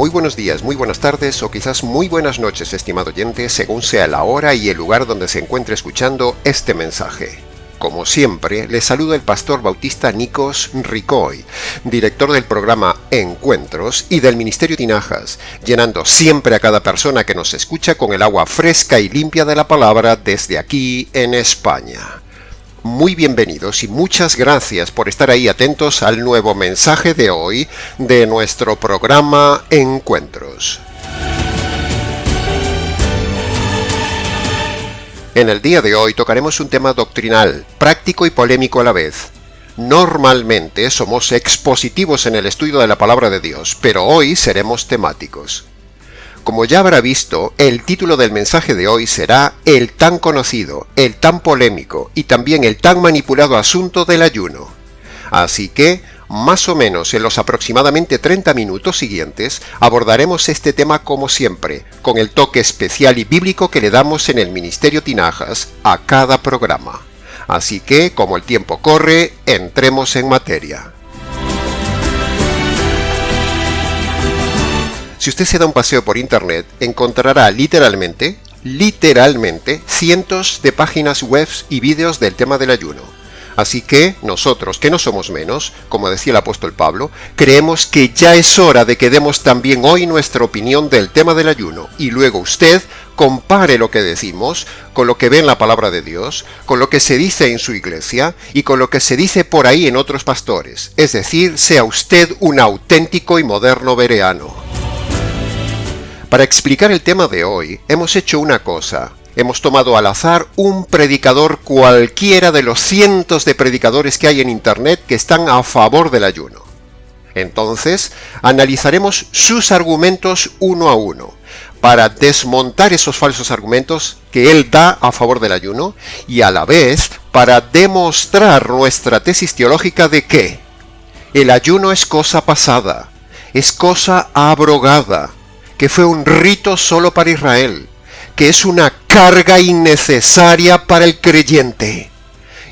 Muy buenos días, muy buenas tardes o quizás muy buenas noches, estimado oyente, según sea la hora y el lugar donde se encuentre escuchando este mensaje. Como siempre, les saluda el pastor bautista Nikos Ricoy, director del programa Encuentros y del Ministerio Tinajas, llenando siempre a cada persona que nos escucha con el agua fresca y limpia de la palabra desde aquí en España. Muy bienvenidos y muchas gracias por estar ahí atentos al nuevo mensaje de hoy de nuestro programa Encuentros. En el día de hoy tocaremos un tema doctrinal, práctico y polémico a la vez. Normalmente somos expositivos en el estudio de la palabra de Dios, pero hoy seremos temáticos. Como ya habrá visto, el título del mensaje de hoy será el tan conocido, el tan polémico y también el tan manipulado asunto del ayuno. Así que, más o menos en los aproximadamente 30 minutos siguientes, abordaremos este tema como siempre, con el toque especial y bíblico que le damos en el Ministerio Tinajas a cada programa. Así que, como el tiempo corre, entremos en materia. Si usted se da un paseo por internet, encontrará literalmente, cientos de páginas web y vídeos del tema del ayuno. Así que nosotros, que no somos menos, como decía el apóstol Pablo, creemos que ya es hora de que demos también hoy nuestra opinión del tema del ayuno, y luego usted compare lo que decimos con lo que ve en la palabra de Dios, con lo que se dice en su iglesia y con lo que se dice por ahí en otros pastores. Es decir, sea usted un auténtico y moderno bereano. Para explicar el tema de hoy, hemos hecho una cosa. Hemos tomado al azar un predicador cualquiera de los cientos de predicadores que hay en internet que están a favor del ayuno. Entonces, analizaremos sus argumentos uno a uno, para desmontar esos falsos argumentos que él da a favor del ayuno y a la vez para demostrar nuestra tesis teológica de que el ayuno es cosa pasada, es cosa abrogada, que fue un rito solo para Israel, que es una carga innecesaria para el creyente.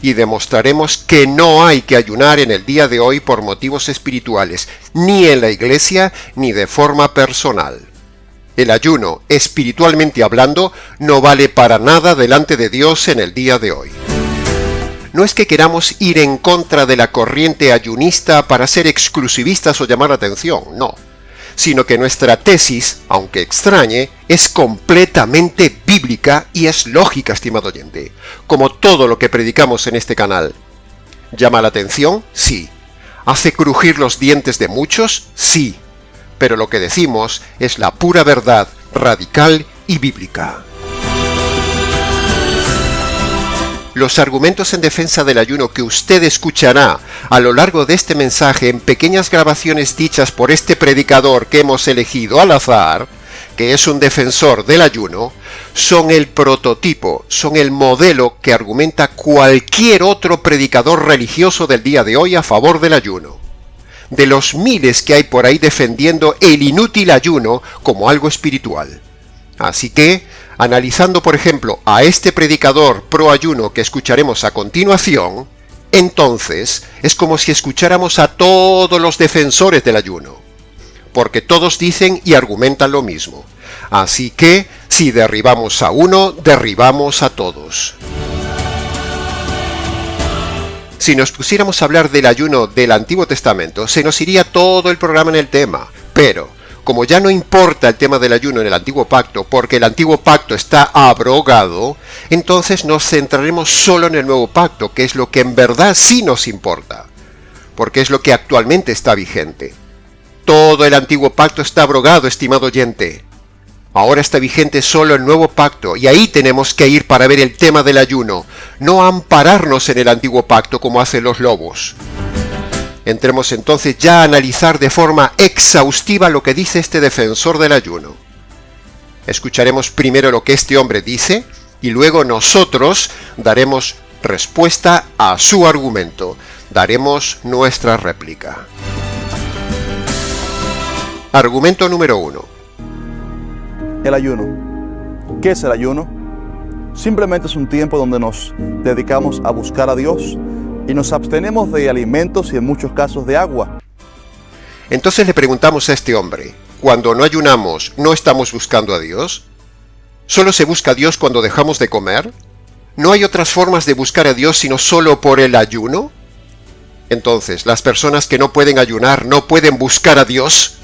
Y demostraremos que no hay que ayunar en el día de hoy por motivos espirituales, ni en la iglesia ni de forma personal. El ayuno, espiritualmente hablando, no vale para nada delante de Dios en el día de hoy. No es que queramos ir en contra de la corriente ayunista para ser exclusivistas o llamar la atención, no. Sino que nuestra tesis, aunque extrañe, es completamente bíblica y es lógica, estimado oyente, como todo lo que predicamos en este canal. ¿Llama la atención? Sí. ¿Hace crujir los dientes de muchos? Sí. Pero lo que decimos es la pura verdad, radical y bíblica. Los argumentos en defensa del ayuno que usted escuchará a lo largo de este mensaje en pequeñas grabaciones dichas por este predicador que hemos elegido al azar, que es un defensor del ayuno, son el prototipo, son el modelo que argumenta cualquier otro predicador religioso del día de hoy a favor del ayuno. De los miles que hay por ahí defendiendo el inútil ayuno como algo espiritual. Así que, analizando por ejemplo a este predicador pro ayuno que escucharemos a continuación, entonces es como si escucháramos a todos los defensores del ayuno, porque todos dicen y argumentan lo mismo. Así que, si derribamos a uno, derribamos a todos. Si nos pusiéramos a hablar del ayuno del Antiguo Testamento, se nos iría todo el programa en el tema, pero como ya no importa el tema del ayuno en el Antiguo Pacto, porque el Antiguo Pacto está abrogado, entonces nos centraremos solo en el Nuevo Pacto, que es lo que en verdad sí nos importa, porque es lo que actualmente está vigente. Todo el Antiguo Pacto está abrogado, estimado oyente. Ahora está vigente solo el Nuevo Pacto, y ahí tenemos que ir para ver el tema del ayuno, no ampararnos en el Antiguo Pacto como hacen los lobos. Entremos entonces ya a analizar de forma exhaustiva lo que dice este defensor del ayuno. Escucharemos primero lo que este hombre dice y luego nosotros daremos respuesta a su argumento, daremos nuestra réplica. Argumento número 1. El ayuno. ¿Qué es el ayuno? Simplemente es un tiempo donde nos dedicamos a buscar a Dios y nos abstenemos de alimentos y en muchos casos de agua. Entonces le preguntamos a este hombre, cuando no ayunamos no estamos buscando a Dios? ¿Solo se busca a Dios cuando dejamos de comer? ¿No hay otras formas de buscar a Dios sino solo por el ayuno? Entonces, ¿las personas que no pueden ayunar no pueden buscar a Dios?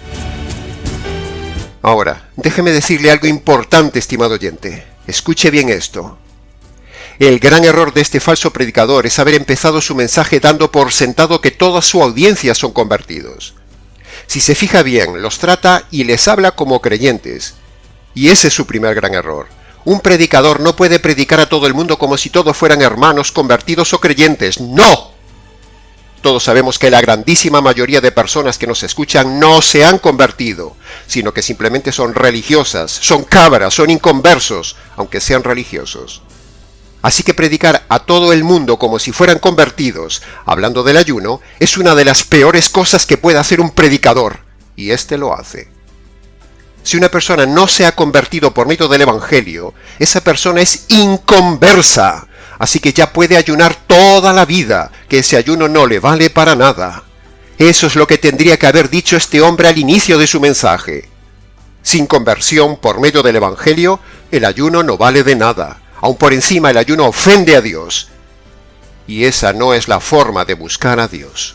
Ahora, déjeme decirle algo importante, estimado oyente. Escuche bien esto. El gran error de este falso predicador es haber empezado su mensaje dando por sentado que toda su audiencia son convertidos. Si se fija bien, los trata y les habla como creyentes. Y ese es su primer gran error. Un predicador no puede predicar a todo el mundo como si todos fueran hermanos convertidos o creyentes. ¡No! Todos sabemos que la grandísima mayoría de personas que nos escuchan no se han convertido, sino que simplemente son religiosas, son cabras, son inconversos, aunque sean religiosos. Así que predicar a todo el mundo como si fueran convertidos, hablando del ayuno, es una de las peores cosas que puede hacer un predicador, y este lo hace. Si una persona no se ha convertido por medio del Evangelio, esa persona es inconversa. Así que ya puede ayunar toda la vida, que ese ayuno no le vale para nada. Eso es lo que tendría que haber dicho este hombre al inicio de su mensaje. Sin conversión por medio del Evangelio, el ayuno no vale de nada. Aún por encima el ayuno ofende a Dios. Y esa no es la forma de buscar a Dios.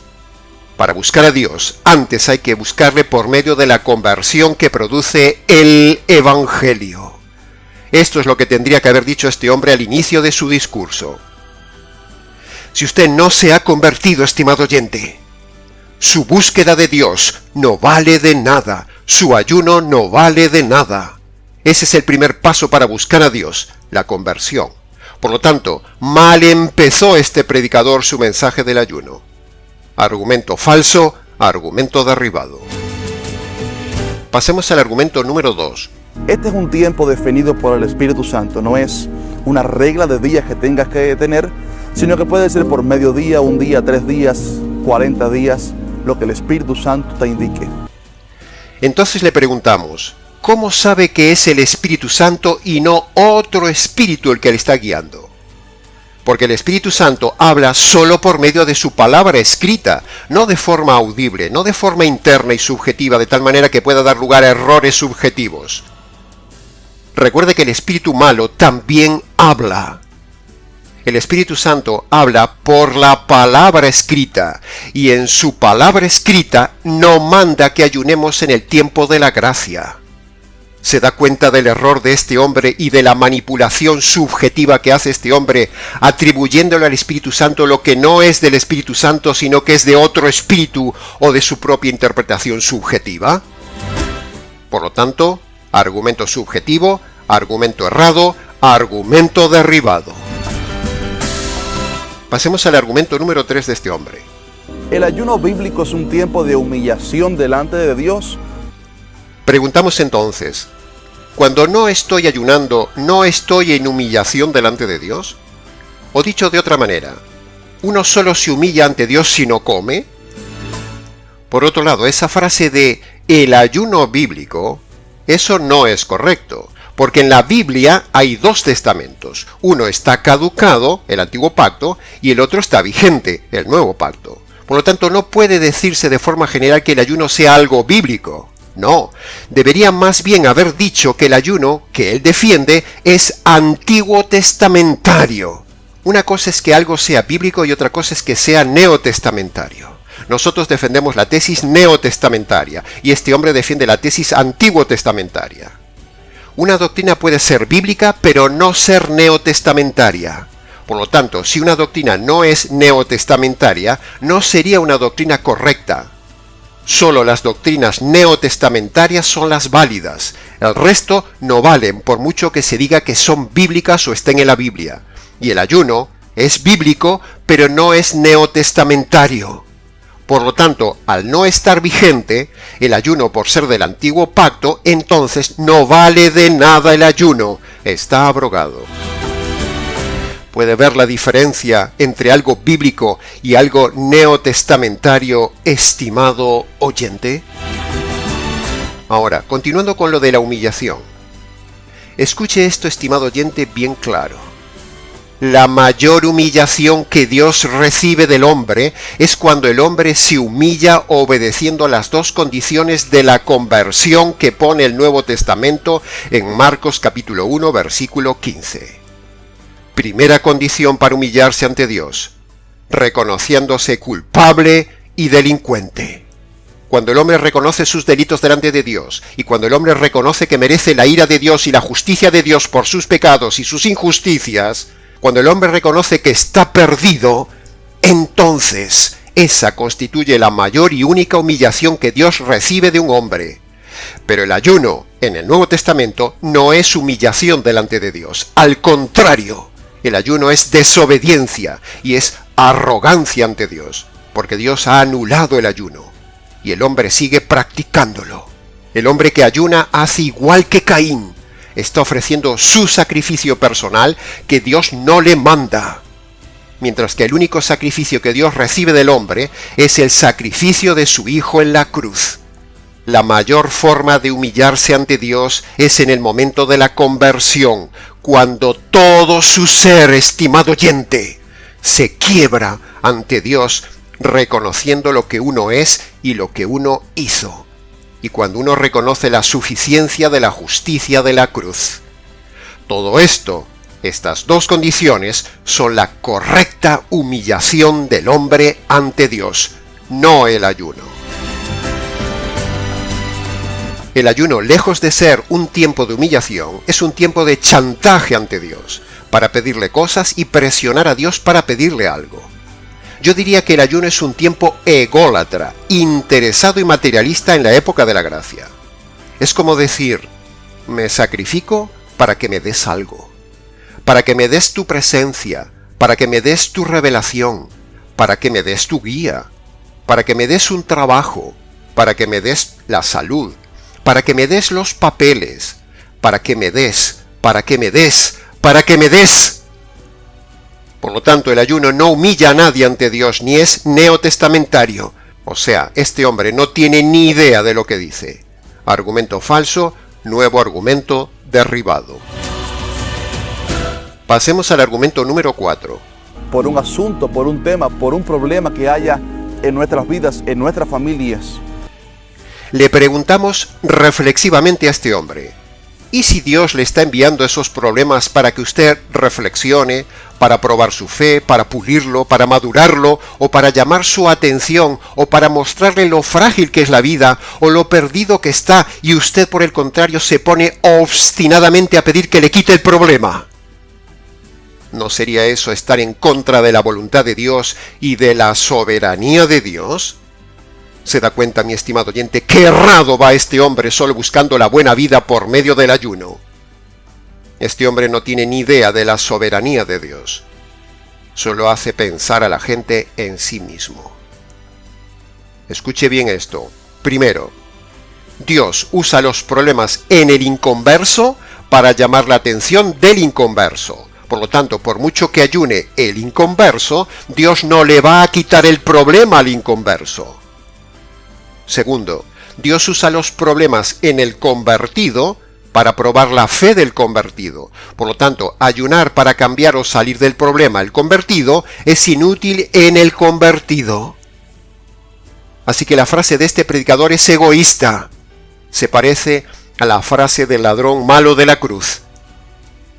Para buscar a Dios, antes hay que buscarle por medio de la conversión que produce el Evangelio. Esto es lo que tendría que haber dicho este hombre al inicio de su discurso. Si usted no se ha convertido, estimado oyente, su búsqueda de Dios no vale de nada, su ayuno no vale de nada. Ese es el primer paso para buscar a Dios, la conversión. Por lo tanto, mal empezó este predicador su mensaje del ayuno. Argumento falso, argumento derribado. Pasemos al argumento número 2. Este es un tiempo definido por el Espíritu Santo, no es una regla de días que tengas que tener, sino que puede ser por mediodía, un día, 3 días, 40 días, lo que el Espíritu Santo te indique. Entonces le preguntamos, ¿cómo sabe que es el Espíritu Santo y no otro espíritu el que le está guiando? Porque el Espíritu Santo habla solo por medio de su palabra escrita, no de forma audible, no de forma interna y subjetiva, de tal manera que pueda dar lugar a errores subjetivos. Recuerde que el espíritu malo también habla. El Espíritu Santo habla por la palabra escrita, y en su palabra escrita no manda que ayunemos en el tiempo de la gracia. ¿Se da cuenta del error de este hombre y de la manipulación subjetiva que hace este hombre, atribuyéndole al Espíritu Santo lo que no es del Espíritu Santo, sino que es de otro espíritu o de su propia interpretación subjetiva? Por lo tanto, argumento subjetivo, argumento errado, argumento derribado. Pasemos al argumento número 3 de este hombre. El ayuno bíblico es un tiempo de humillación delante de Dios. Preguntamos entonces, ¿cuando no estoy ayunando, no estoy en humillación delante de Dios? O dicho de otra manera, ¿uno solo se humilla ante Dios si no come? Por otro lado, esa frase de el ayuno bíblico, eso no es correcto, porque en la Biblia hay 2 testamentos. Uno está caducado, el antiguo pacto, y el otro está vigente, el nuevo pacto. Por lo tanto, no puede decirse de forma general que el ayuno sea algo bíblico. No, debería más bien haber dicho que el ayuno que él defiende es antiguo testamentario. Una cosa es que algo sea bíblico y otra cosa es que sea neotestamentario. Nosotros defendemos la tesis neotestamentaria y este hombre defiende la tesis antiguo testamentaria. Una doctrina puede ser bíblica pero no ser neotestamentaria. Por lo tanto, si una doctrina no es neotestamentaria, no sería una doctrina correcta. Solo las doctrinas neotestamentarias son las válidas. El resto no valen por mucho que se diga que son bíblicas o estén en la Biblia. Y el ayuno es bíblico, pero no es neotestamentario. Por lo tanto, al no estar vigente, el ayuno por ser del antiguo pacto, entonces no vale de nada el ayuno. Está abrogado. ¿Puede ver la diferencia entre algo bíblico y algo neotestamentario, estimado oyente? Ahora, continuando con lo de la humillación. Escuche esto, estimado oyente, bien claro. La mayor humillación que Dios recibe del hombre es cuando el hombre se humilla obedeciendo a las dos condiciones de la conversión que pone el Nuevo Testamento en Marcos capítulo 1, versículo 15. Primera condición para humillarse ante Dios: reconociéndose culpable y delincuente. Cuando el hombre reconoce sus delitos delante de Dios, y cuando el hombre reconoce que merece la ira de Dios y la justicia de Dios por sus pecados y sus injusticias, cuando el hombre reconoce que está perdido, entonces esa constituye la mayor y única humillación que Dios recibe de un hombre. Pero el ayuno en el Nuevo Testamento no es humillación delante de Dios. Al contrario, el ayuno es desobediencia y es arrogancia ante Dios, porque Dios ha anulado el ayuno y el hombre sigue practicándolo. El hombre que ayuna hace igual que Caín. Está ofreciendo su sacrificio personal que Dios no le manda. Mientras que el único sacrificio que Dios recibe del hombre es el sacrificio de su Hijo en la cruz. La mayor forma de humillarse ante Dios es en el momento de la conversión, cuando todo su ser, estimado oyente, se quiebra ante Dios, reconociendo lo que uno es y lo que uno hizo. Y cuando uno reconoce la suficiencia de la justicia de la cruz. Todo esto, estas dos condiciones, son la correcta humillación del hombre ante Dios, no el ayuno. El ayuno, lejos de ser un tiempo de humillación, es un tiempo de chantaje ante Dios, para pedirle cosas y presionar a Dios para pedirle algo. Yo diría que el ayuno es un tiempo ególatra, interesado y materialista en la época de la gracia. Es como decir: me sacrifico para que me des algo, para que me des tu presencia, para que me des tu revelación, para que me des tu guía, para que me des un trabajo, para que me des la salud, para que me des los papeles, para que me des, para que me des, para que me des. Por lo tanto, el ayuno no humilla a nadie ante Dios, ni es neotestamentario. O sea, este hombre no tiene ni idea de lo que dice. Argumento falso, nuevo argumento derribado. Pasemos al argumento número 4. Por un asunto, por un tema, por un problema que haya en nuestras vidas, en nuestras familias. Le preguntamos reflexivamente a este hombre: ¿y si Dios le está enviando esos problemas para que usted reflexione, para probar su fe, para pulirlo, para madurarlo, o para llamar su atención, o para mostrarle lo frágil que es la vida, o lo perdido que está, y usted por el contrario se pone obstinadamente a pedir que le quite el problema? ¿No sería eso estar en contra de la voluntad de Dios y de la soberanía de Dios? ¿Se da cuenta, mi estimado oyente, qué errado va este hombre solo buscando la buena vida por medio del ayuno? Este hombre no tiene ni idea de la soberanía de Dios. Solo hace pensar a la gente en sí mismo. Escuche bien esto. Primero, Dios usa los problemas en el inconverso para llamar la atención del inconverso. Por lo tanto, por mucho que ayune el inconverso, Dios no le va a quitar el problema al inconverso. Segundo, Dios usa los problemas en el convertido para probar la fe del convertido. Por lo tanto, ayunar para cambiar o salir del problema el convertido es inútil en el convertido. Así que la frase de este predicador es egoísta. Se parece a la frase del ladrón malo de la cruz: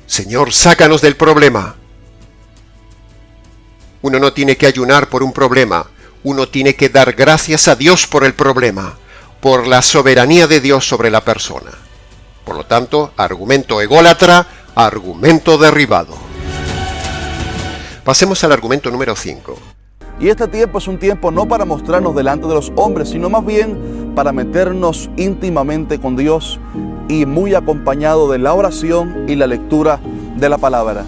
Señor, sácanos del problema. Uno no tiene que ayunar por un problema. Uno tiene que dar gracias a Dios por el problema, por la soberanía de Dios sobre la persona. Por lo tanto, argumento ególatra, argumento derribado. Pasemos al argumento número 5. Y este tiempo es un tiempo no para mostrarnos delante de los hombres, sino más bien para meternos íntimamente con Dios y muy acompañado de la oración y la lectura de la palabra.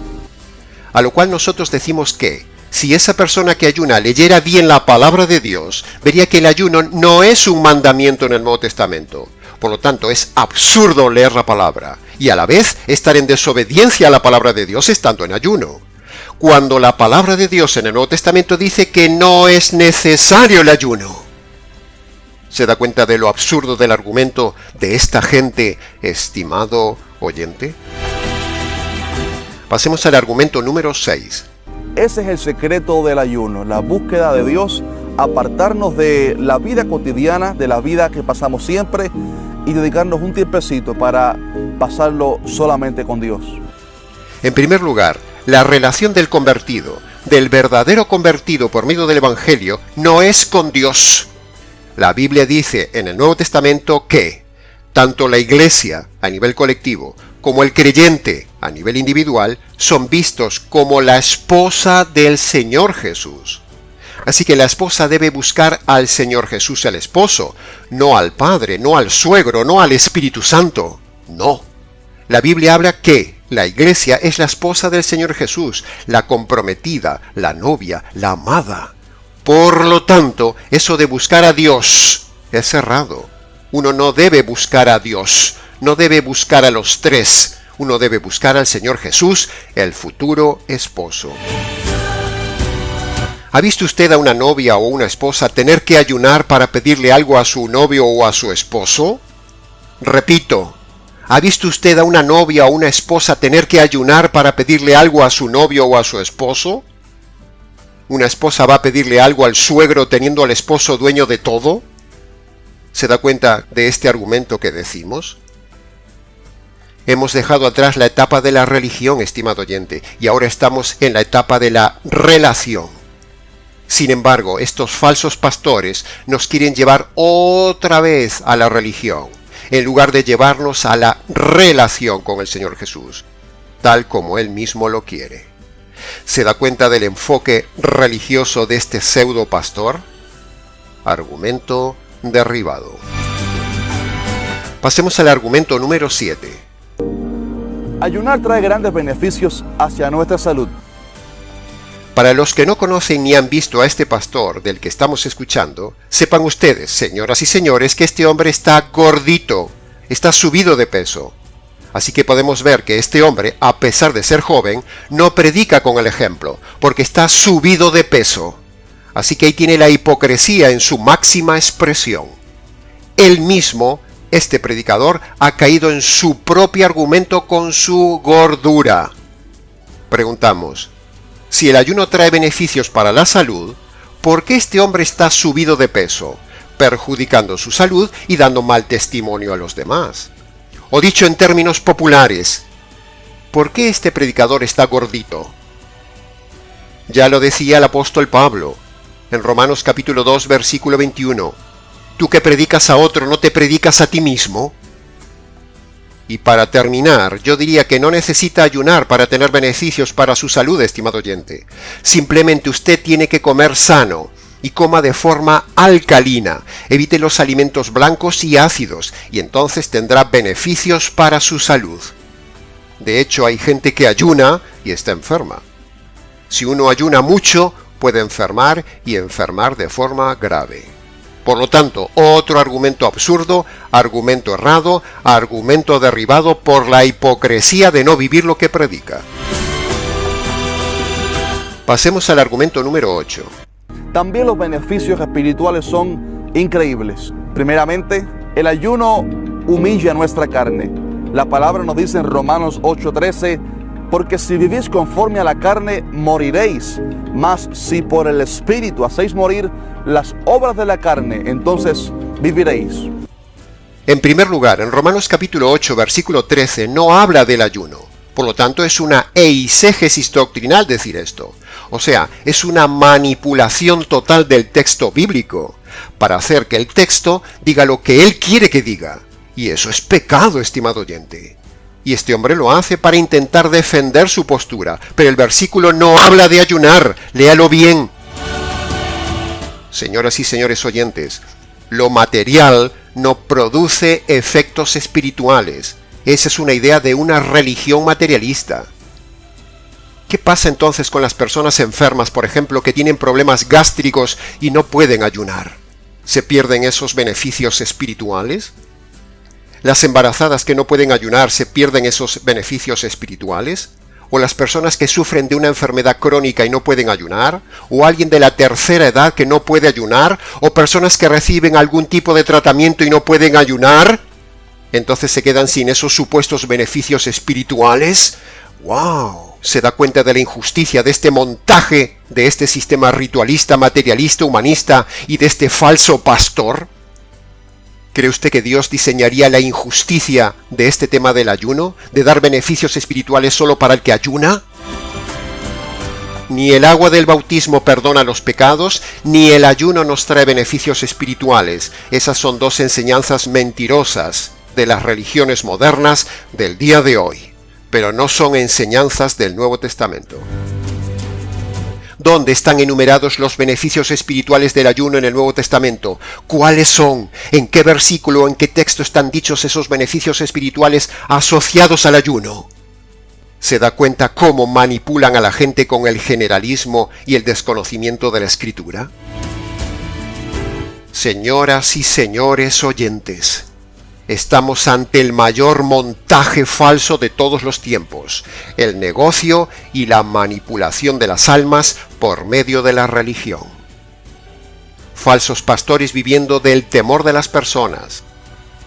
A lo cual nosotros decimos que, si esa persona que ayuna leyera bien la palabra de Dios, vería que el ayuno no es un mandamiento en el Nuevo Testamento. Por lo tanto, es absurdo leer la palabra y a la vez estar en desobediencia a la palabra de Dios estando en ayuno. Cuando la palabra de Dios en el Nuevo Testamento dice que no es necesario el ayuno. ¿Se da cuenta de lo absurdo del argumento de esta gente, estimado oyente? Pasemos al argumento número 6. Ese es el secreto del ayuno, la búsqueda de Dios, apartarnos de la vida cotidiana, de la vida que pasamos siempre y dedicarnos un tiempecito para pasarlo solamente con Dios. En primer lugar, la relación del convertido, del verdadero convertido por medio del Evangelio, no es con Dios. La Biblia dice en el Nuevo Testamento que tanto la Iglesia a nivel colectivo como el creyente a nivel individual son vistos como la esposa del Señor Jesús. Así que la esposa debe buscar al Señor Jesús el esposo, no al Padre, no al suegro, no al Espíritu Santo. No. La Biblia habla que la Iglesia es la esposa del Señor Jesús, la comprometida, la novia, la amada. Por lo tanto, eso de buscar a Dios es errado. Uno no debe buscar a Dios, no debe buscar a los tres. Uno debe buscar al Señor Jesús, el futuro esposo. ¿Ha visto usted a una novia o una esposa tener que ayunar para pedirle algo a su novio o a su esposo? Repito, ¿ha visto usted a una novia o una esposa tener que ayunar para pedirle algo a su novio o a su esposo? ¿Una esposa va a pedirle algo al suegro teniendo al esposo dueño de todo? ¿Se da cuenta de este argumento que decimos? Hemos dejado atrás la etapa de la religión, estimado oyente, y ahora estamos en la etapa de la relación. Sin embargo, estos falsos pastores nos quieren llevar otra vez a la religión, en lugar de llevarnos a la relación con el Señor Jesús, tal como Él mismo lo quiere. ¿Se da cuenta del enfoque religioso de este pseudo pastor? Argumento derribado. Pasemos al argumento número 7. Ayunar trae grandes beneficios hacia nuestra salud. Para los que no conocen ni han visto a este pastor del que estamos escuchando, sepan ustedes, señoras y señores, que este hombre está gordito, está subido de peso. Así que podemos ver que este hombre, a pesar de ser joven, no predica con el ejemplo, porque está subido de peso. Así que ahí tiene la hipocresía en su máxima expresión. Él mismo, este predicador, ha caído en su propio argumento con su gordura. Preguntamos, si el ayuno trae beneficios para la salud, ¿por qué este hombre está subido de peso, perjudicando su salud y dando mal testimonio a los demás? O dicho en términos populares, ¿por qué este predicador está gordito? Ya lo decía el apóstol Pablo, en Romanos capítulo 2, versículo 21. ¿Tú que predicas a otro no te predicas a ti mismo? Y para terminar, yo diría que no necesita ayunar para tener beneficios para su salud, estimado oyente. Simplemente usted tiene que comer sano y coma de forma alcalina. Evite los alimentos blancos y ácidos y entonces tendrá beneficios para su salud. De hecho, hay gente que ayuna y está enferma. Si uno ayuna mucho, puede enfermar y enfermar de forma grave. Por lo tanto, otro argumento absurdo, argumento errado, argumento derribado por la hipocresía de no vivir lo que predica. Pasemos al argumento número 8. También los beneficios espirituales son increíbles. Primeramente, el ayuno humilla nuestra carne. La palabra nos dice en Romanos 8:13, porque si vivís conforme a la carne, moriréis. Mas si por el Espíritu hacéis morir las obras de la carne, entonces viviréis. En primer lugar, en Romanos capítulo 8, versículo 13, no habla del ayuno. Por lo tanto, es una eisegesis doctrinal decir esto. O sea, es una manipulación total del texto bíblico, para hacer que el texto diga lo que él quiere que diga. Y eso es pecado, estimado oyente. Y este hombre lo hace para intentar defender su postura, pero el versículo no habla de ayunar, léalo bien. Señoras y señores oyentes, lo material no produce efectos espirituales. Esa es una idea de una religión materialista. ¿Qué pasa entonces con las personas enfermas, por ejemplo, que tienen problemas gástricos y no pueden ayunar? ¿Se pierden esos beneficios espirituales? ¿Las embarazadas que no pueden ayunar se pierden esos beneficios espirituales? ¿O las personas que sufren de una enfermedad crónica y no pueden ayunar? ¿O alguien de la tercera edad que no puede ayunar? ¿O personas que reciben algún tipo de tratamiento y no pueden ayunar? ¿Entonces se quedan sin esos supuestos beneficios espirituales? ¡Wow! se da cuenta de la injusticia de este montaje, de este sistema ritualista, materialista, humanista y de este falso pastor? ¿Cree usted que Dios diseñaría la injusticia de este tema del ayuno, de dar beneficios espirituales solo para el que ayuna? Ni el agua del bautismo perdona los pecados, ni el ayuno nos trae beneficios espirituales. Esas son dos enseñanzas mentirosas de las religiones modernas del día de hoy, pero no son enseñanzas del Nuevo Testamento. ¿Dónde están enumerados los beneficios espirituales del ayuno en el Nuevo Testamento? ¿Cuáles son? ¿En qué versículo o en qué texto están dichos esos beneficios espirituales asociados al ayuno? ¿Se da cuenta cómo manipulan a la gente con el generalismo y el desconocimiento de la Escritura? Señoras y señores oyentes, estamos ante el mayor montaje falso de todos los tiempos, el negocio y la manipulación de las almas por medio de la religión. Falsos pastores viviendo del temor de las personas.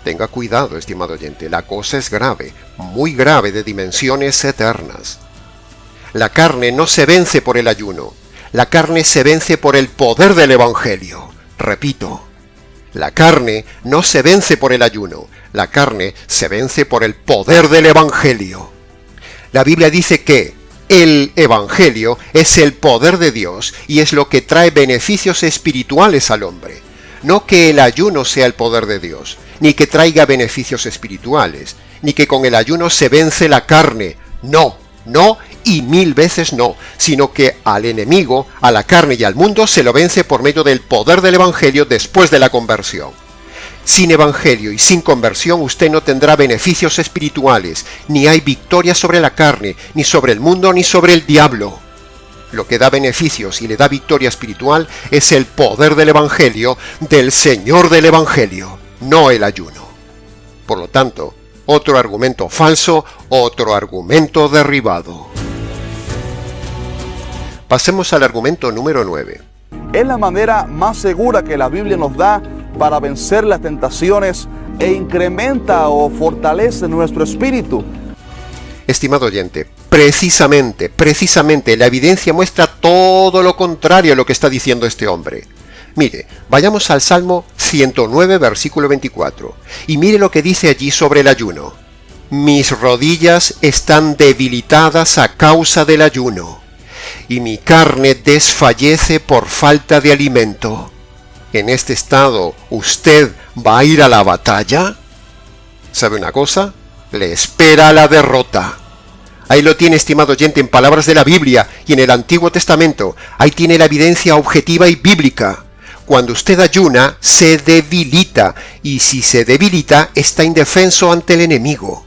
Tenga cuidado, estimado oyente, la cosa es grave, muy grave, de dimensiones eternas. La carne no se vence por el ayuno, la carne se vence por el poder del Evangelio. Repito, la carne no se vence por el ayuno, la carne se vence por el poder del Evangelio. La Biblia dice que el Evangelio es el poder de Dios y es lo que trae beneficios espirituales al hombre. No que el ayuno sea el poder de Dios, ni que traiga beneficios espirituales, ni que con el ayuno se vence la carne. No, no y 1000 veces no, sino que al enemigo, a la carne y al mundo se lo vence por medio del poder del Evangelio después de la conversión. Sin Evangelio y sin conversión usted no tendrá beneficios espirituales, ni hay victoria sobre la carne, ni sobre el mundo, ni sobre el diablo. Lo que da beneficios y le da victoria espiritual es el poder del Evangelio, del Señor del Evangelio, no el ayuno. Por lo tanto, otro argumento falso, otro argumento derribado. Pasemos al argumento número 9. Es la manera más segura que la Biblia nos da para vencer las tentaciones e incrementa o fortalece nuestro espíritu. Estimado oyente, precisamente, la evidencia muestra todo lo contrario a lo que está diciendo este hombre. Mire, vayamos al Salmo 109, versículo 24, y mire lo que dice allí sobre el ayuno. Mis rodillas están debilitadas a causa del ayuno, y mi carne desfallece por falta de alimento. ¿En este estado usted va a ir a la batalla? ¿Sabe una cosa? Le espera la derrota. Ahí lo tiene, estimado oyente, en palabras de la Biblia y en el Antiguo Testamento. Ahí tiene la evidencia objetiva y bíblica. Cuando usted ayuna, se debilita, y si se debilita, está indefenso ante el enemigo.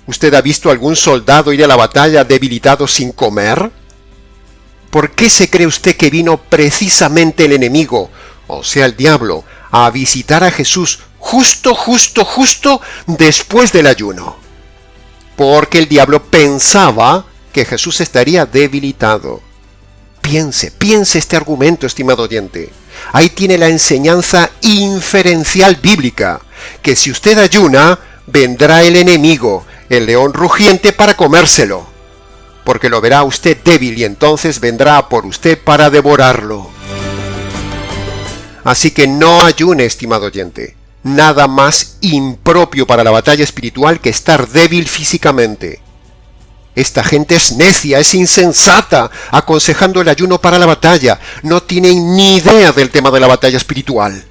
¿Usted ha visto algún soldado ir a la batalla debilitado sin comer? ¿Por qué se cree usted que vino precisamente el enemigo, o sea el diablo, a visitar a Jesús justo después del ayuno? Porque el diablo pensaba que Jesús estaría debilitado. Piense este argumento, estimado oyente. Ahí tiene la enseñanza inferencial bíblica, que si usted ayuna, vendrá el enemigo, el león rugiente, para comérselo, porque lo verá usted débil y entonces vendrá a por usted para devorarlo. Así que no ayune, estimado oyente. Nada más impropio para la batalla espiritual que estar débil físicamente. Esta gente es necia, es insensata, aconsejando el ayuno para la batalla. No tienen ni idea del tema de la batalla espiritual.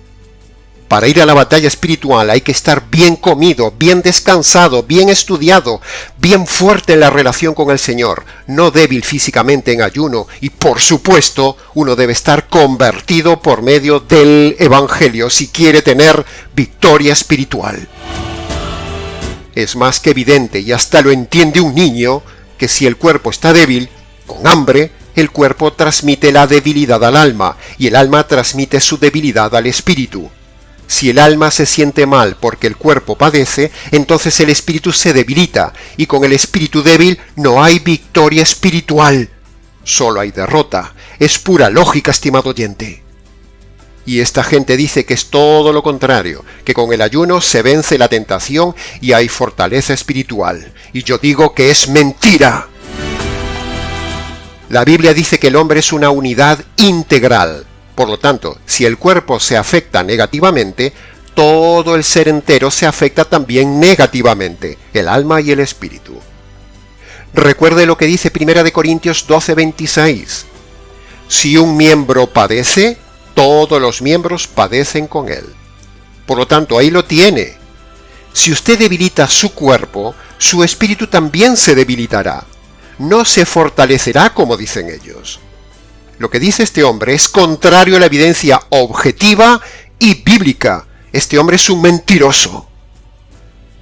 Para ir a la batalla espiritual hay que estar bien comido, bien descansado, bien estudiado, bien fuerte en la relación con el Señor, no débil físicamente en ayuno, y por supuesto uno debe estar convertido por medio del Evangelio si quiere tener victoria espiritual. Es más que evidente, y hasta lo entiende un niño, que si el cuerpo está débil, con hambre, el cuerpo transmite la debilidad al alma, y el alma transmite su debilidad al espíritu. Si el alma se siente mal porque el cuerpo padece, entonces el espíritu se debilita, y con el espíritu débil no hay victoria espiritual, solo hay derrota. Es pura lógica, estimado oyente. Y esta gente dice que es todo lo contrario, que con el ayuno se vence la tentación y hay fortaleza espiritual. Y yo digo que es mentira. La Biblia dice que el hombre es una unidad integral. Por lo tanto, si el cuerpo se afecta negativamente, todo el ser entero se afecta también negativamente, el alma y el espíritu. Recuerde lo que dice 1 Corintios 12:26. Si un miembro padece, todos los miembros padecen con él. Por lo tanto, ahí lo tiene. Si usted debilita su cuerpo, su espíritu también se debilitará. No se fortalecerá como dicen ellos. Lo que dice este hombre es contrario a la evidencia objetiva y bíblica. Este hombre es un mentiroso.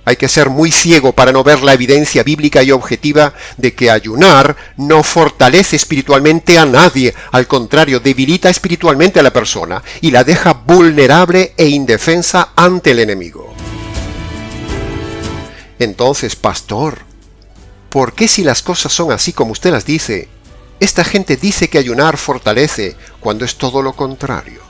Hay que ser muy ciego para no ver la evidencia bíblica y objetiva de que ayunar no fortalece espiritualmente a nadie. Al contrario, debilita espiritualmente a la persona y la deja vulnerable e indefensa ante el enemigo. Entonces, pastor, ¿por qué si las cosas son así como usted las dice, esta gente dice que ayunar fortalece cuando es todo lo contrario?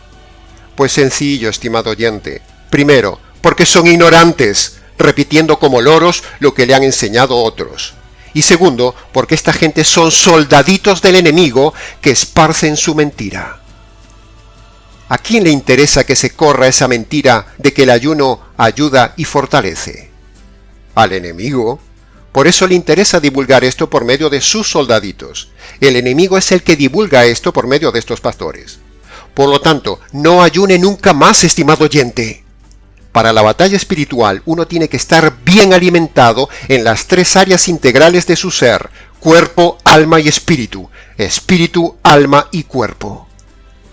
Pues sencillo, estimado oyente. Primero, porque son ignorantes, repitiendo como loros lo que le han enseñado otros. Y segundo, porque esta gente son soldaditos del enemigo que esparcen su mentira. ¿A quién le interesa que se corra esa mentira de que el ayuno ayuda y fortalece? Al enemigo. Por eso le interesa divulgar esto por medio de sus soldaditos. El enemigo es el que divulga esto por medio de estos pastores. Por lo tanto, no ayune nunca más, estimado oyente. Para la batalla espiritual, uno tiene que estar bien alimentado en las tres áreas integrales de su ser: cuerpo, alma y espíritu. Espíritu, alma y cuerpo.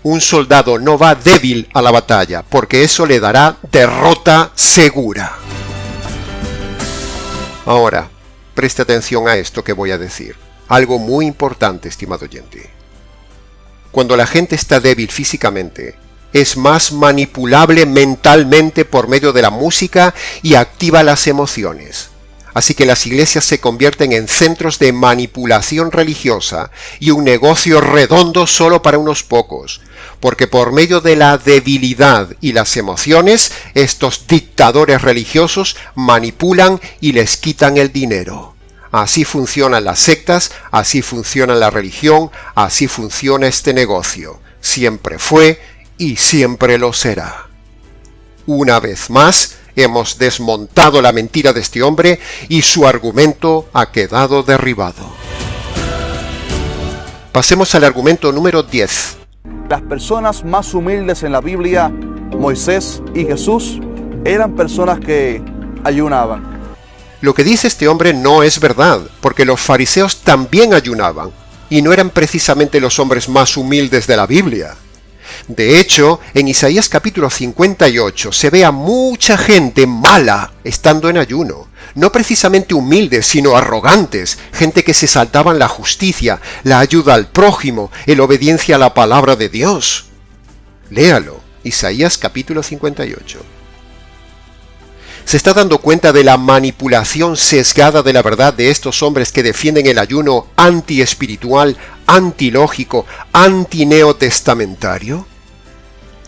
Un soldado no va débil a la batalla, porque eso le dará derrota segura. Ahora, preste atención a esto que voy a decir. Algo muy importante, estimado oyente. Cuando la gente está débil físicamente, es más manipulable mentalmente por medio de la música y activa las emociones. Así que las iglesias se convierten en centros de manipulación religiosa y un negocio redondo solo para unos pocos, porque por medio de la debilidad y las emociones, estos dictadores religiosos manipulan y les quitan el dinero. Así funcionan las sectas, así funciona la religión, así funciona este negocio. Siempre fue y siempre lo será. Una vez más, hemos desmontado la mentira de este hombre y su argumento ha quedado derribado. Pasemos al argumento número 10. Las personas más humildes en la Biblia, Moisés y Jesús, eran personas que ayunaban. Lo que dice este hombre no es verdad, porque los fariseos también ayunaban, y no eran precisamente los hombres más humildes de la Biblia. De hecho, en Isaías capítulo 58 se ve a mucha gente mala estando en ayuno, no precisamente humildes, sino arrogantes, gente que se saltaban la justicia, la ayuda al prójimo, la obediencia a la palabra de Dios. Léalo, Isaías capítulo 58. ¿Se está dando cuenta de la manipulación sesgada de la verdad de estos hombres que defienden el ayuno antiespiritual, antilógico, antineotestamentario?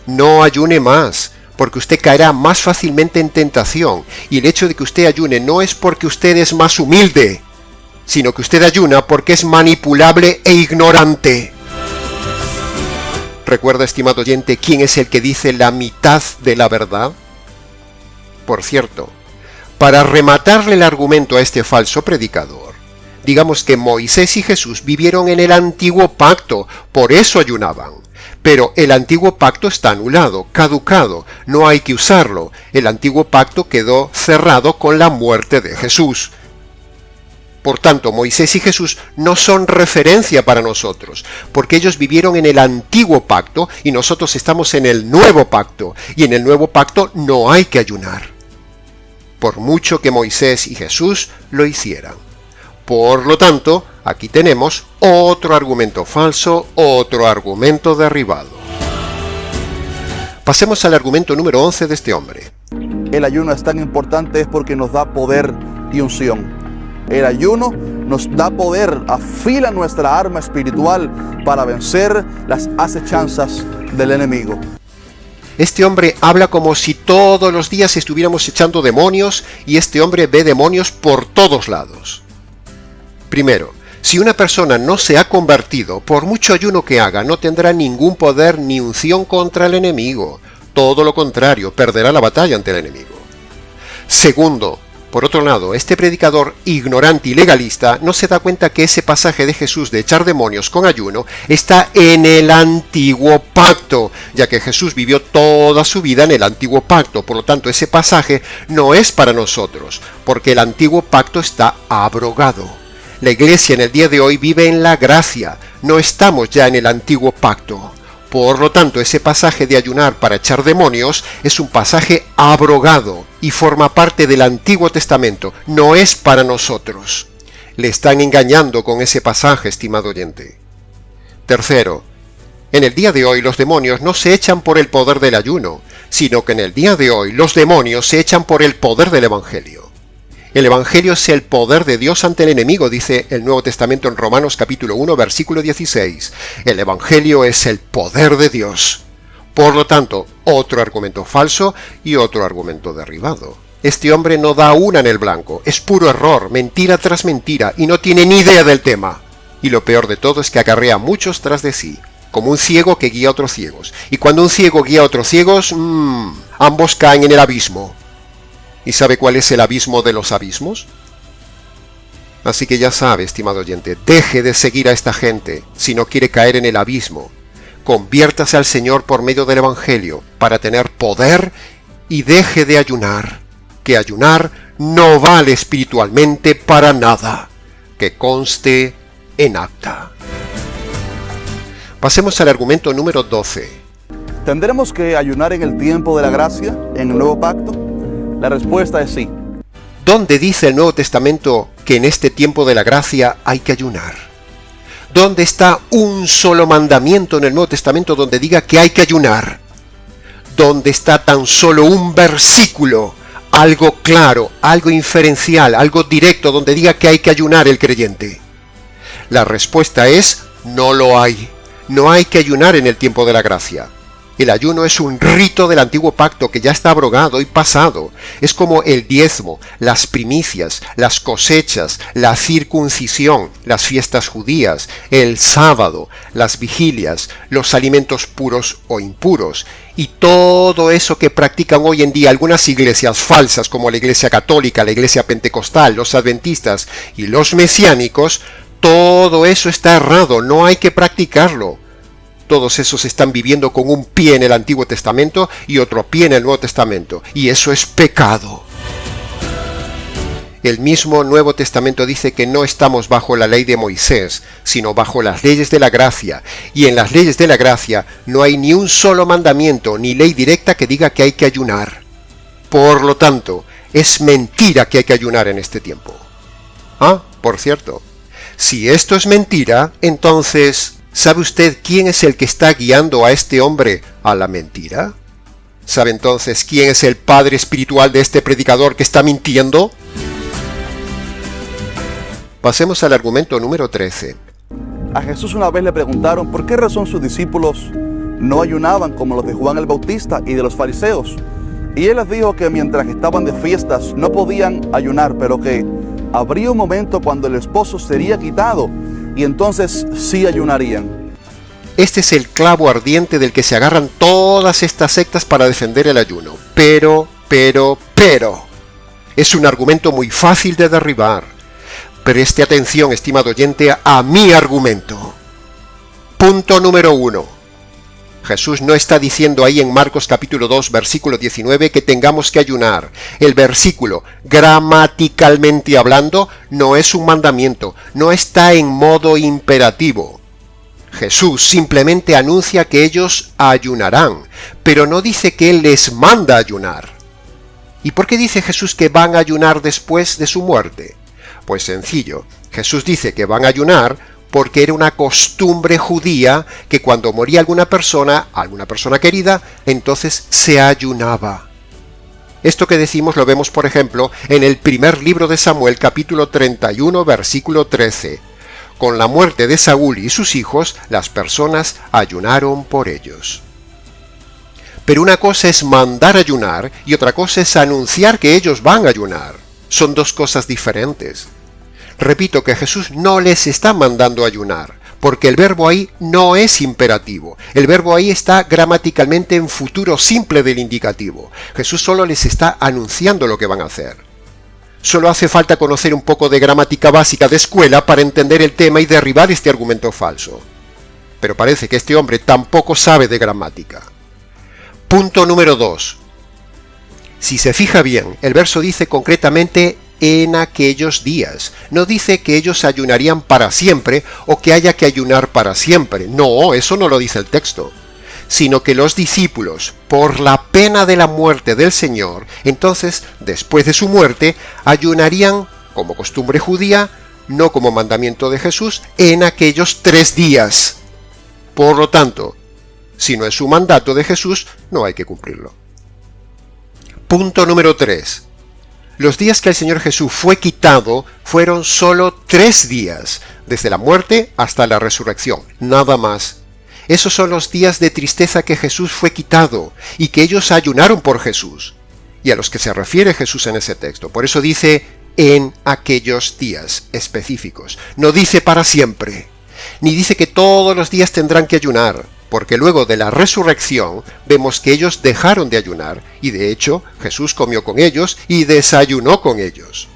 No ayune más, porque usted caerá más fácilmente en tentación, y el hecho de que usted ayune no es porque usted es más humilde, sino que usted ayuna porque es manipulable e ignorante. ¿Recuerda, estimado oyente, quién es el que dice la mitad de la verdad? Por cierto, para rematarle el argumento a este falso predicador, digamos que Moisés y Jesús vivieron en el antiguo pacto, por eso ayunaban. Pero el antiguo pacto está anulado, caducado, no hay que usarlo. El antiguo pacto quedó cerrado con la muerte de Jesús. Por tanto, Moisés y Jesús no son referencia para nosotros, porque ellos vivieron en el antiguo pacto y nosotros estamos en el nuevo pacto, y en el nuevo pacto no hay que ayunar, por mucho que Moisés y Jesús lo hicieran. Por lo tanto, aquí tenemos otro argumento falso, otro argumento derribado. Pasemos al argumento número 11 de este hombre. El ayuno es tan importante es porque nos da poder y unción. El ayuno nos da poder, afila nuestra arma espiritual para vencer las acechanzas del enemigo. Este hombre habla como si todos los días estuviéramos echando demonios, y este hombre ve demonios por todos lados. Primero, Si una persona no se ha convertido, por mucho ayuno que haga, no tendrá ningún poder ni unción contra el enemigo. Todo lo contrario, perderá la batalla ante el enemigo. Segundo, por otro lado, este predicador ignorante y legalista no se da cuenta que ese pasaje de Jesús de echar demonios con ayuno está en el antiguo pacto, ya que Jesús vivió toda su vida en el antiguo pacto. Por lo tanto, ese pasaje no es para nosotros, porque el antiguo pacto está abrogado. La iglesia en el día de hoy vive en la gracia, no estamos ya en el antiguo pacto. Por lo tanto, ese pasaje de ayunar para echar demonios es un pasaje abrogado y forma parte del Antiguo Testamento, no es para nosotros. Le están engañando con ese pasaje, estimado oyente. Tercero, en el día de hoy los demonios no se echan por el poder del ayuno, sino que en el día de hoy los demonios se echan por el poder del Evangelio. El Evangelio es el poder de Dios ante el enemigo, dice el Nuevo Testamento en Romanos capítulo 1, versículo 16. El Evangelio es el poder de Dios. Por lo tanto, otro argumento falso y otro argumento derribado. Este hombre no da una en el blanco, es puro error, mentira tras mentira, y no tiene ni idea del tema. Y lo peor de todo es que acarrea a muchos tras de sí, como un ciego que guía a otros ciegos. Y cuando un ciego guía a otros ciegos, ambos caen en el abismo. ¿Y sabe cuál es el abismo de los abismos? Así que ya sabe, estimado oyente, deje de seguir a esta gente si no quiere caer en el abismo. Conviértase al Señor por medio del Evangelio para tener poder y deje de ayunar, que ayunar no vale espiritualmente para nada, que conste en acta. Pasemos al argumento número 12. ¿Tendremos que ayunar en el tiempo de la gracia, en el nuevo pacto? La respuesta es sí. ¿Dónde dice el Nuevo Testamento que en este tiempo de la gracia hay que ayunar? ¿Dónde está un solo mandamiento en el Nuevo Testamento donde diga que hay que ayunar? ¿Dónde está tan solo un versículo, algo claro, algo inferencial, algo directo donde diga que hay que ayunar el creyente? La respuesta es no lo hay. No hay que ayunar en el tiempo de la gracia. El ayuno es un rito del antiguo pacto que ya está abrogado y pasado. Es como el diezmo, las primicias, las cosechas, la circuncisión, las fiestas judías, el sábado, las vigilias, los alimentos puros o impuros. Y todo eso que practican hoy en día algunas iglesias falsas como la iglesia católica, la iglesia pentecostal, los adventistas y los mesiánicos, todo eso está errado, no hay que practicarlo. Todos esos están viviendo con un pie en el Antiguo Testamento y otro pie en el Nuevo Testamento, y eso es pecado. El mismo Nuevo Testamento dice que no estamos bajo la ley de Moisés, sino bajo las leyes de la gracia, y en las leyes de la gracia no hay ni un solo mandamiento ni ley directa que diga que hay que ayunar. Por lo tanto, es mentira que hay que ayunar en este tiempo. Ah, por cierto, si esto es mentira, entonces, ¿sabe usted quién es el que está guiando a este hombre a la mentira? ¿Sabe entonces quién es el padre espiritual de este predicador que está mintiendo? Pasemos al argumento número 13. A Jesús una vez le preguntaron por qué razón sus discípulos no ayunaban como los de Juan el Bautista y de los fariseos. Y él les dijo que mientras estaban de fiestas no podían ayunar, pero que habría un momento cuando el esposo sería quitado y entonces sí ayunarían. Este es el clavo ardiente del que se agarran todas estas sectas para defender el ayuno. Pero, es un argumento muy fácil de derribar. Preste atención, estimado oyente, a mi argumento. Punto número 1. Jesús no está diciendo ahí en Marcos capítulo 2, versículo 19, que tengamos que ayunar. El versículo, gramaticalmente hablando, no es un mandamiento, no está en modo imperativo. Jesús simplemente anuncia que ellos ayunarán, pero no dice que Él les manda ayunar. ¿Y por qué dice Jesús que van a ayunar después de su muerte? Pues sencillo, Jesús dice que van a ayunar porque era una costumbre judía que cuando moría alguna persona querida, entonces se ayunaba. Esto que decimos lo vemos, por ejemplo, en el primer libro de Samuel, capítulo 31, versículo 13. Con la muerte de Saúl y sus hijos, las personas ayunaron por ellos. Pero una cosa es mandar ayunar y otra cosa es anunciar que ellos van a ayunar. Son dos cosas diferentes. Repito que Jesús no les está mandando a ayunar, porque el verbo ahí no es imperativo. El verbo ahí está gramaticalmente en futuro simple del indicativo. Jesús solo les está anunciando lo que van a hacer. Solo hace falta conocer un poco de gramática básica de escuela para entender el tema y derribar este argumento falso. Pero parece que este hombre tampoco sabe de gramática. Punto número 2. Si se fija bien, el verso dice concretamente en aquellos días. No dice que ellos ayunarían para siempre o que haya que ayunar para siempre. No, eso no lo dice el texto. Sino que los discípulos, por la pena de la muerte del Señor, entonces, después de su muerte, ayunarían, como costumbre judía, no como mandamiento de Jesús, en aquellos 3 días. Por lo tanto, si no es un mandato de Jesús, no hay que cumplirlo. Punto número 3. Los días que el Señor Jesús fue quitado fueron solo 3 días, desde la muerte hasta la resurrección, nada más. Esos son los días de tristeza que Jesús fue quitado y que ellos ayunaron por Jesús, y a los que se refiere Jesús en ese texto. Por eso dice en aquellos días específicos. No dice para siempre, ni dice que todos los días tendrán que ayunar, porque luego de la resurrección vemos que ellos dejaron de ayunar, y de hecho Jesús comió con ellos y desayunó con ellos.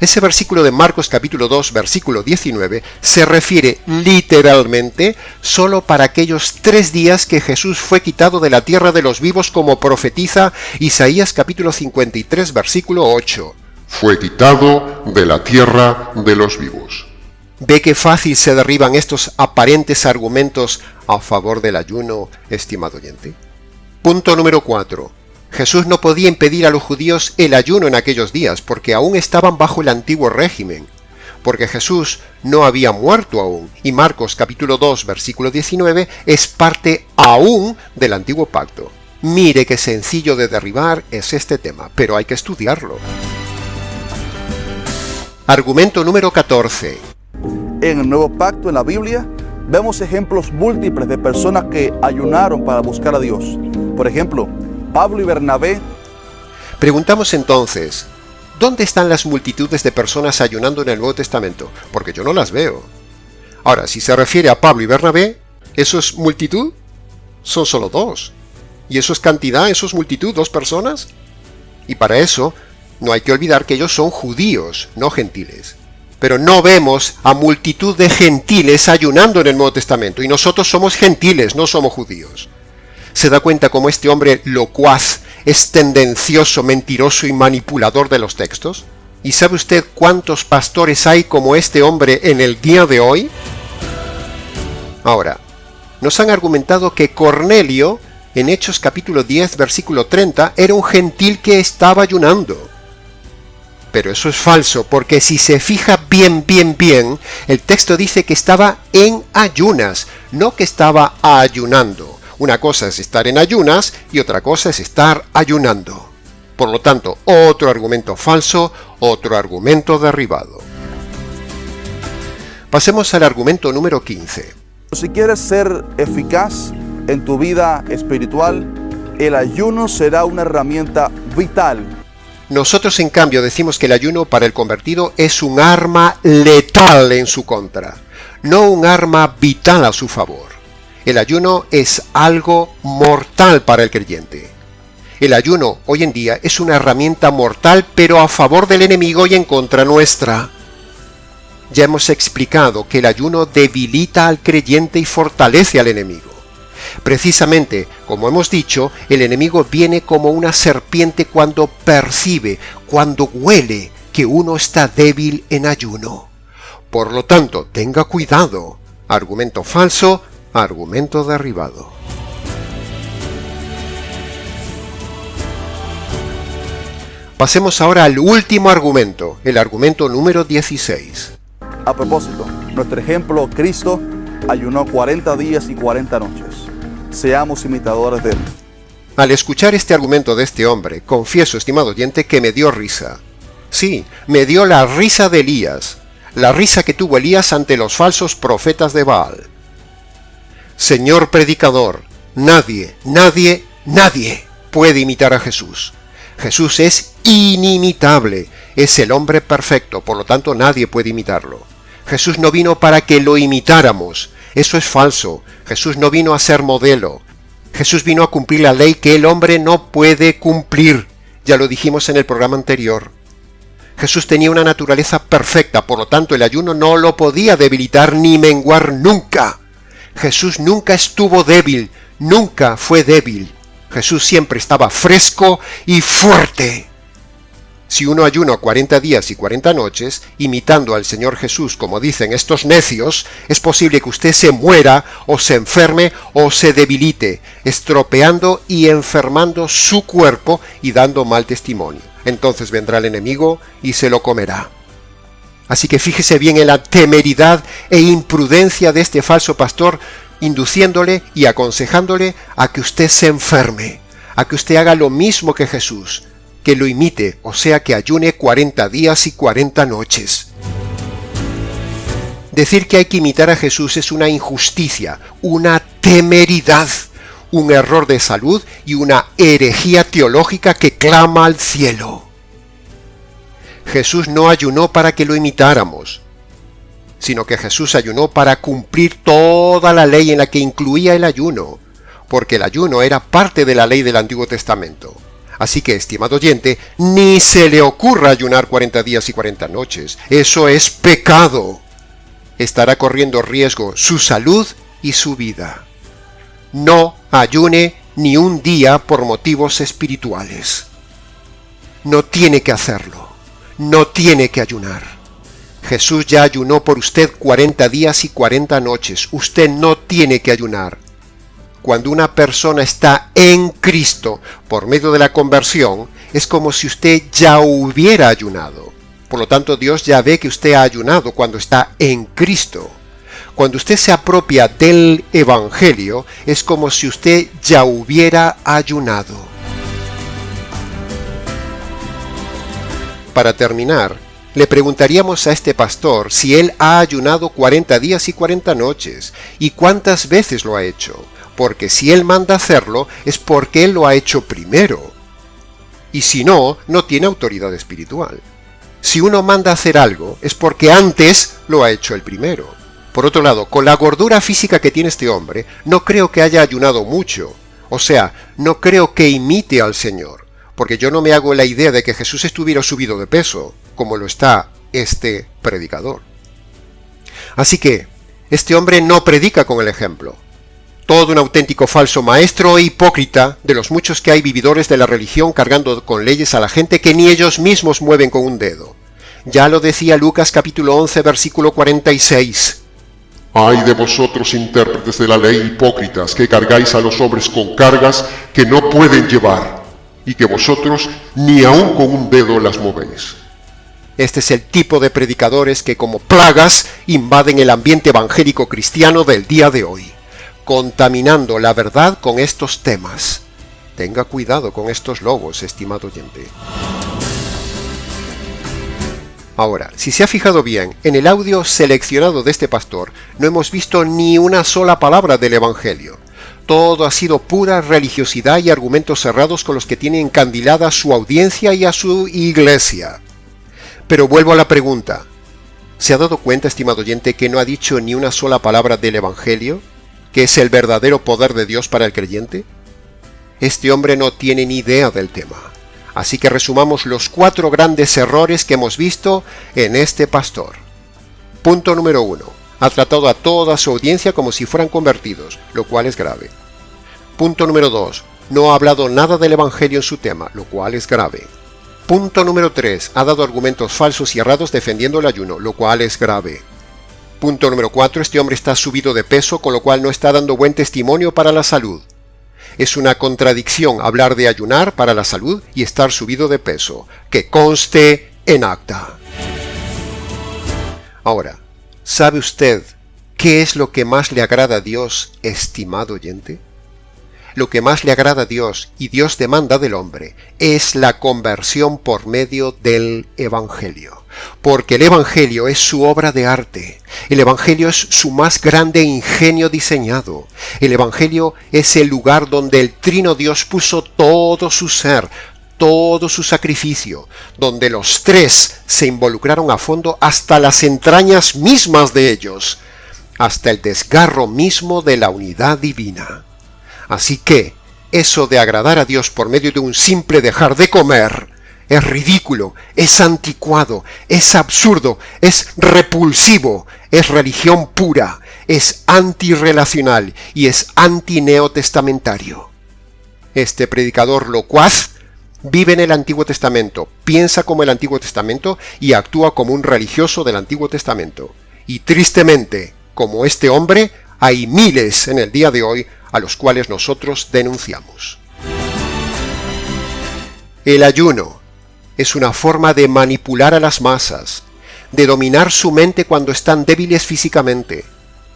Ese versículo de Marcos capítulo 2, versículo 19, se refiere literalmente solo para aquellos 3 días que Jesús fue quitado de la tierra de los vivos, como profetiza Isaías capítulo 53, versículo 8. Fue quitado de la tierra de los vivos. ¿Ve qué fácil se derriban estos aparentes argumentos a favor del ayuno, estimado oyente? Punto número 4. Jesús no podía impedir a los judíos el ayuno en aquellos días, porque aún estaban bajo el antiguo régimen, porque Jesús no había muerto aún, y Marcos capítulo 2, versículo 19, es parte aún del antiguo pacto. Mire qué sencillo de derribar es este tema, pero hay que estudiarlo. Argumento número 14. En el nuevo pacto en la Biblia vemos ejemplos múltiples de personas que ayunaron para buscar a Dios. Por ejemplo, Pablo y Bernabé. Preguntamos entonces, ¿dónde están las multitudes de personas ayunando en el Nuevo Testamento? Porque yo no las veo. Ahora, si se refiere a Pablo y Bernabé, ¿eso es multitud? Son solo 2. ¿Y eso es cantidad? ¿Eso es multitud? ¿2 personas? Y para eso, no hay que olvidar que ellos son judíos, no gentiles. Pero no vemos a multitud de gentiles ayunando en el Nuevo Testamento, y nosotros somos gentiles, no somos judíos. ¿Se da cuenta cómo este hombre locuaz es tendencioso, mentiroso y manipulador de los textos? ¿Y sabe usted cuántos pastores hay como este hombre en el día de hoy? Ahora, nos han argumentado que Cornelio, en Hechos capítulo 10, versículo 30, era un gentil que estaba ayunando. Pero eso es falso, porque si se fija bien, el texto dice que estaba en ayunas, no que estaba ayunando. Una cosa es estar en ayunas y otra cosa es estar ayunando. Por lo tanto, otro argumento falso, otro argumento derribado. Pasemos al argumento número 15. Si quieres ser eficaz en tu vida espiritual, el ayuno será una herramienta vital. Nosotros, en cambio, decimos que el ayuno para el convertido es un arma letal en su contra, no un arma vital a su favor. El ayuno es algo mortal para el creyente. El ayuno hoy en día es una herramienta mortal, pero a favor del enemigo y en contra nuestra. Ya hemos explicado que el ayuno debilita al creyente y fortalece al enemigo. Precisamente, como hemos dicho, el enemigo viene como una serpiente cuando percibe, cuando huele que uno está débil en ayuno. Por lo tanto, tenga cuidado. Argumento falso, argumento derribado. Pasemos ahora al último argumento, el argumento número 16. A propósito, nuestro ejemplo, Cristo ayunó 40 días y 40 noches. Seamos imitadores de él. Al escuchar este argumento de este hombre, confieso, estimado oyente, que me dio risa. Sí, me dio la risa de Elías, la risa que tuvo Elías ante los falsos profetas de Baal. Señor predicador, nadie puede imitar a Jesús. Jesús es inimitable, es el hombre perfecto, por lo tanto nadie puede imitarlo. Jesús no vino para que lo imitáramos, eso es falso. Jesús no vino a ser modelo. Jesús vino a cumplir la ley que el hombre no puede cumplir. Ya lo dijimos en el programa anterior. Jesús tenía una naturaleza perfecta, por lo tanto el ayuno no lo podía debilitar ni menguar nunca. Jesús nunca estuvo débil, nunca fue débil. Jesús siempre estaba fresco y fuerte. Si uno ayuna 40 días y 40 noches, imitando al Señor Jesús, como dicen estos necios, es posible que usted se muera, o se enferme, o se debilite, estropeando y enfermando su cuerpo y dando mal testimonio. Entonces vendrá el enemigo y se lo comerá. Así que fíjese bien en la temeridad e imprudencia de este falso pastor, induciéndole y aconsejándole a que usted se enferme, a que usted haga lo mismo que Jesús, que lo imite, o sea que ayune 40 días y 40 noches. Decir que hay que imitar a Jesús es una injusticia, una temeridad, un error de salud y una herejía teológica que clama al cielo. Jesús no ayunó para que lo imitáramos, sino que Jesús ayunó para cumplir toda la ley en la que incluía el ayuno, porque el ayuno era parte de la ley del Antiguo Testamento. Así que, estimado oyente, ni se le ocurra ayunar 40 días y 40 noches. Eso es pecado. Estará corriendo riesgo su salud y su vida. No ayune ni un día por motivos espirituales. No tiene que hacerlo. No tiene que ayunar. Jesús ya ayunó por usted 40 días y 40 noches. Usted no tiene que ayunar. Cuando una persona está en Cristo por medio de la conversión, es como si usted ya hubiera ayunado. Por lo tanto, Dios ya ve que usted ha ayunado cuando está en Cristo. Cuando usted se apropia del Evangelio, es como si usted ya hubiera ayunado. Para terminar, le preguntaríamos a este pastor si él ha ayunado 40 días y 40 noches, y cuántas veces lo ha hecho. Porque si él manda hacerlo, es porque él lo ha hecho primero. Y si no, no tiene autoridad espiritual. Si uno manda hacer algo, es porque antes lo ha hecho el primero. Por otro lado, con la gordura física que tiene este hombre, no creo que haya ayunado mucho. O sea, no creo que imite al Señor. Porque yo no me hago la idea de que Jesús estuviera subido de peso, como lo está este predicador. Así que, este hombre no predica con el ejemplo. Todo un auténtico falso maestro e hipócrita, de los muchos que hay vividores de la religión cargando con leyes a la gente que ni ellos mismos mueven con un dedo. Ya lo decía Lucas capítulo 11 versículo 46. Ay de vosotros, intérpretes de la ley, hipócritas, que cargáis a los hombres con cargas que no pueden llevar, y que vosotros ni aun con un dedo las movéis. Este es el tipo de predicadores que como plagas invaden el ambiente evangélico cristiano del día de hoy, contaminando la verdad con estos temas. Tenga cuidado con estos lobos, estimado oyente. Ahora, si se ha fijado bien, en el audio seleccionado de este pastor no hemos visto ni una sola palabra del Evangelio. Todo ha sido pura religiosidad y argumentos cerrados con los que tiene encandilada a su audiencia y a su iglesia. Pero vuelvo a la pregunta. ¿Se ha dado cuenta, estimado oyente, que no ha dicho ni una sola palabra del Evangelio, que es el verdadero poder de Dios para el creyente? Este hombre no tiene ni idea del tema. Así que resumamos los 4 grandes errores que hemos visto en este pastor. Punto número 1. Ha tratado a toda su audiencia como si fueran convertidos, lo cual es grave. Punto número 2. No ha hablado nada del Evangelio en su tema, lo cual es grave. Punto número 3. Ha dado argumentos falsos y errados defendiendo el ayuno, lo cual es grave. Punto número 4. Este hombre está subido de peso, con lo cual no está dando buen testimonio para la salud. Es una contradicción hablar de ayunar para la salud y estar subido de peso. Que conste en acta. Ahora, ¿sabe usted qué es lo que más le agrada a Dios, estimado oyente? Lo que más le agrada a Dios y Dios demanda del hombre es la conversión por medio del Evangelio. Porque el Evangelio es su obra de arte. El Evangelio es su más grande ingenio diseñado. El Evangelio es el lugar donde el Trino Dios puso todo su ser, todo su sacrificio, donde los tres se involucraron a fondo hasta las entrañas mismas de ellos, hasta el desgarro mismo de la unidad divina. Así que, eso de agradar a Dios por medio de un simple dejar de comer, es ridículo, es anticuado, es absurdo, es repulsivo, es religión pura, es antirrelacional y es antineotestamentario. Este predicador locuaz vive en el Antiguo Testamento, piensa como el Antiguo Testamento y actúa como un religioso del Antiguo Testamento. Y tristemente, como este hombre, hay miles en el día de hoy a los cuales nosotros denunciamos. El ayuno es una forma de manipular a las masas, de dominar su mente cuando están débiles físicamente.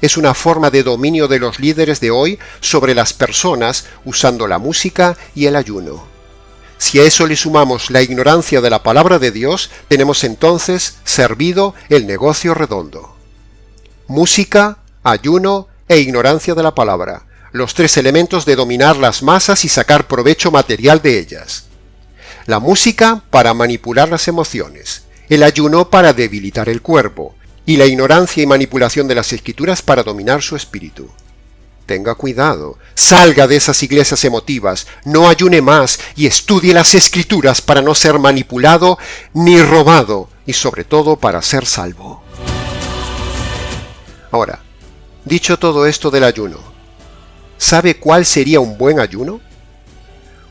Es una forma de dominio de los líderes de hoy sobre las personas usando la música y el ayuno. Si a eso le sumamos la ignorancia de la palabra de Dios, tenemos entonces servido el negocio redondo. Música, ayuno e ignorancia de la palabra, los tres elementos de dominar las masas y sacar provecho material de ellas. La música para manipular las emociones, el ayuno para debilitar el cuerpo, y la ignorancia y manipulación de las escrituras para dominar su espíritu. Tenga cuidado, salga de esas iglesias emotivas, no ayune más y estudie las escrituras para no ser manipulado ni robado, y sobre todo para ser salvo. Ahora, dicho todo esto del ayuno, ¿sabe cuál sería un buen ayuno?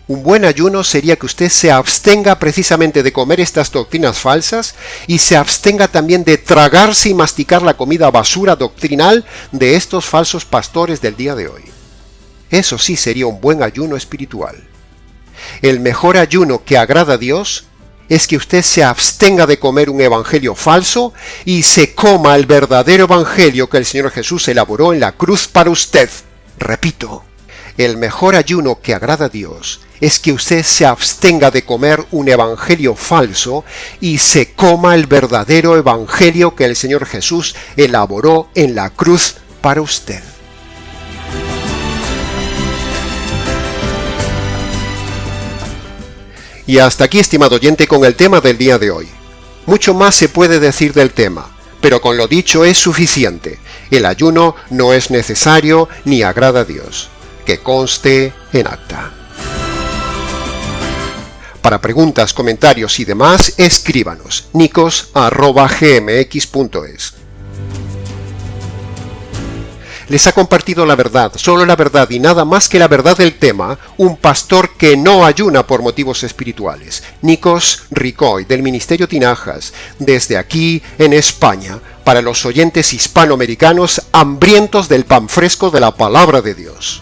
Un buen ayuno sería que usted se abstenga precisamente de comer estas doctrinas falsas y se abstenga también de tragarse y masticar la comida basura doctrinal de estos falsos pastores del día de hoy. Eso sí sería un buen ayuno espiritual. El mejor ayuno que agrada a Dios es que usted se abstenga de comer un evangelio falso y se coma el verdadero evangelio que el Señor Jesús elaboró en la cruz para usted. Repito, el mejor ayuno que agrada a Dios es que usted se abstenga de comer un evangelio falso y se coma el verdadero evangelio que el Señor Jesús elaboró en la cruz para usted. Y hasta aquí, estimado oyente, con el tema del día de hoy. Mucho más se puede decir del tema, pero con lo dicho es suficiente. El ayuno no es necesario ni agrada a Dios. Que conste en acta. Para preguntas, comentarios y demás, escríbanos nicos@gmx.es. Les ha compartido la verdad, solo la verdad y nada más que la verdad del tema, un pastor que no ayuna por motivos espirituales, Nikos Ricoy, del Ministerio Tinajas, desde aquí en España, para los oyentes hispanoamericanos hambrientos del pan fresco de la palabra de Dios.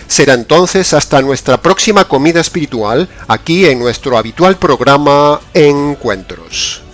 Será entonces hasta nuestra próxima comida espiritual, aquí en nuestro habitual programa Encuentros.